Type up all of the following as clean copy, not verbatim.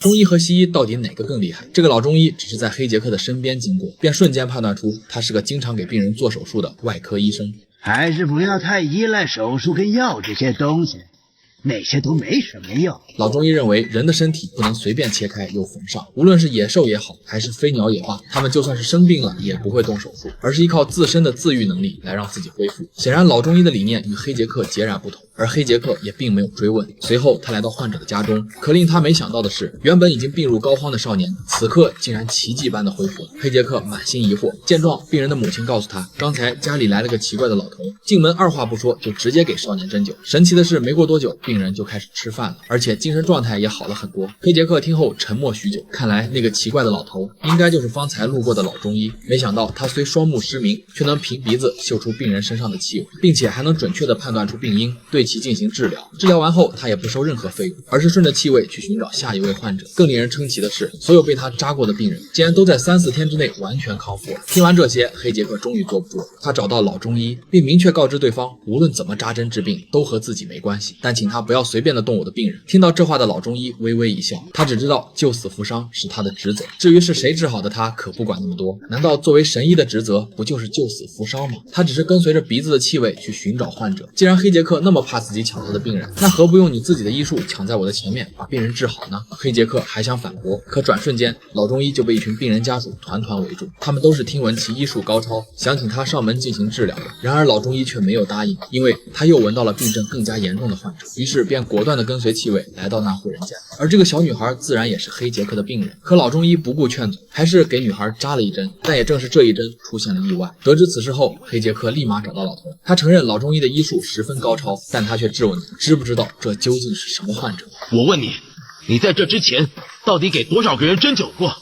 中医和西医到底哪个更厉害？这个老中医只是在黑杰克的身边经过，便瞬间判断出他是个经常给病人做手术的外科医生。还是不要太依赖手术跟药这些东西，那些都没什么用。老中医认为，人的身体不能随便切开又缝上，无论是野兽也好，还是飞鸟也罢，它们就算是生病了也不会动手术，而是依靠自身的自愈能力来让自己恢复。显然，老中医的理念与黑杰克截然不同，而黑杰克也并没有追问。随后，他来到患者的家中，可令他没想到的是，原本已经病入膏肓的少年，此刻竟然奇迹般的恢复了。黑杰克满心疑惑，见状，病人的母亲告诉他，刚才家里来了个奇怪的老头，进门二话不说就直接给少年针灸。神奇的是，没过多久，病人就开始吃饭了，而且精神状态也好了很多。黑杰克听后沉默许久，看来那个奇怪的老头应该就是方才路过的老中医。没想到他虽双目失明，却能凭鼻子嗅出病人身上的气味，并且还能准确地判断出病因，对其进行治疗。治疗完后，他也不收任何费用，而是顺着气味去寻找下一位患者。更令人称奇的是，所有被他扎过的病人竟然都在3-4天之内完全康复了。听完这些，黑杰克终于坐不住了，他找到老中医，并明确告知对方，无论怎么扎针治病都和自己没关系，但请他不要随便的动我的病人。听到这话的老中医微微一笑，他只知道救死扶伤是他的职责，至于是谁治好的他可不管那么多。难道作为神医的职责不就是救死扶伤吗？他只是跟随着鼻子的气味去寻找患者。既然黑杰克那么怕自己抢他的病人，那何不用你自己的医术抢在我的前面，把病人治好呢？黑杰克还想反驳，可转瞬间老中医就被一群病人家属团团围住，他们都是听闻其医术高超，想请他上门进行治疗的。然而老中医却没有答应，因为他又闻到了病症更加严重的患者，于是便果断地跟随气味来到那户人家。而这个小女孩自然也是黑杰克的病人，可老中医不顾劝阻，还是给女孩扎了一针。但也正是这一针出现了意外。得知此事后，黑杰克立马找到老头，他承认老中医的医术十分高超，但他却质问他知不知道这究竟是什么患者。我问你，你在这之前到底给多少个人针灸过？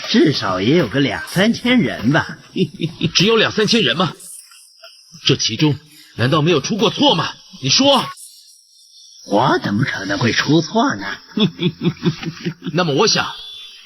至少也有个2-3千人吧。只有2-3千人吗？这其中难道没有出过错吗？你说。我怎么可能会出错呢？那么我想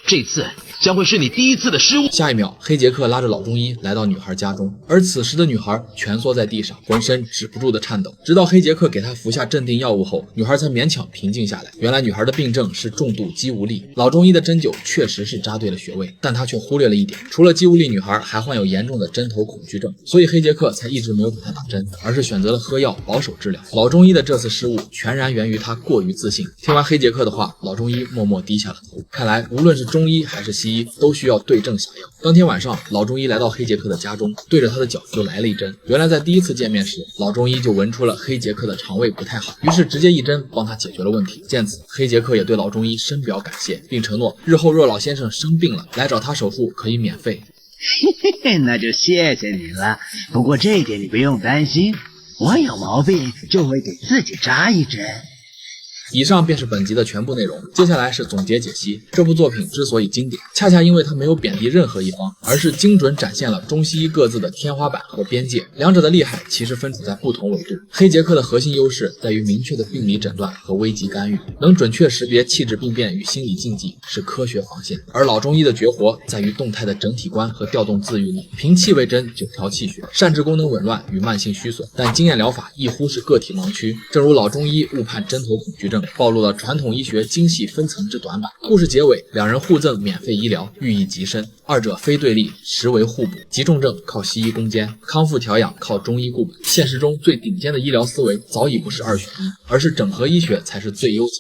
这次将会是你第一次的失误。下一秒，黑杰克拉着老中医来到女孩家中，而此时的女孩蜷缩在地上，浑身止不住的颤抖。直到黑杰克给她服下镇定药物后，女孩才勉强平静下来。原来女孩的病症是重度肌无力，老中医的针灸确实是扎对了穴位，但他却忽略了一点，除了肌无力，女孩还患有严重的针头恐惧症，所以黑杰克才一直没有给她打针，而是选择了喝药保守治疗。老中医的这次失误全然源于他过于自信。听完黑杰克的话，老中医默默低下了头。看来无论是中医还是西医都需要对症下药。当天晚上，老中医来到黑杰克的家中，对着他的脚就来了一针。原来在第一次见面时，老中医就闻出了黑杰克的肠胃不太好，于是直接一针帮他解决了问题。见此，黑杰克也对老中医深表感谢，并承诺日后若老先生生病了来找他手术可以免费。那就谢谢你了，不过这一点你不用担心，我有毛病就会给自己扎一针。以上便是本集的全部内容，接下来是总结解析。这部作品之所以经典，恰恰因为它没有贬低任何一方，而是精准展现了中西医各自的天花板和边界，两者的厉害其实分处在不同维度。黑杰克的核心优势在于明确的病理诊断和危急干预，能准确识别气质病变与心理禁忌，是科学防线；而老中医的绝活在于动态的整体观和调动自愈力，凭气味针9调气血，善治功能紊乱与慢性虚损，但经验疗法亦忽视个体盲区。正如老中医误判针头恐惧症，暴露了传统医学精细分层之短板。故事结尾，两人互赠免费医疗，寓意极深，二者非对立，实为互补。急重症靠西医攻坚，康复调养靠中医固本。现实中最顶尖的医疗思维早已不是2选1，而是整合医学才是最优解。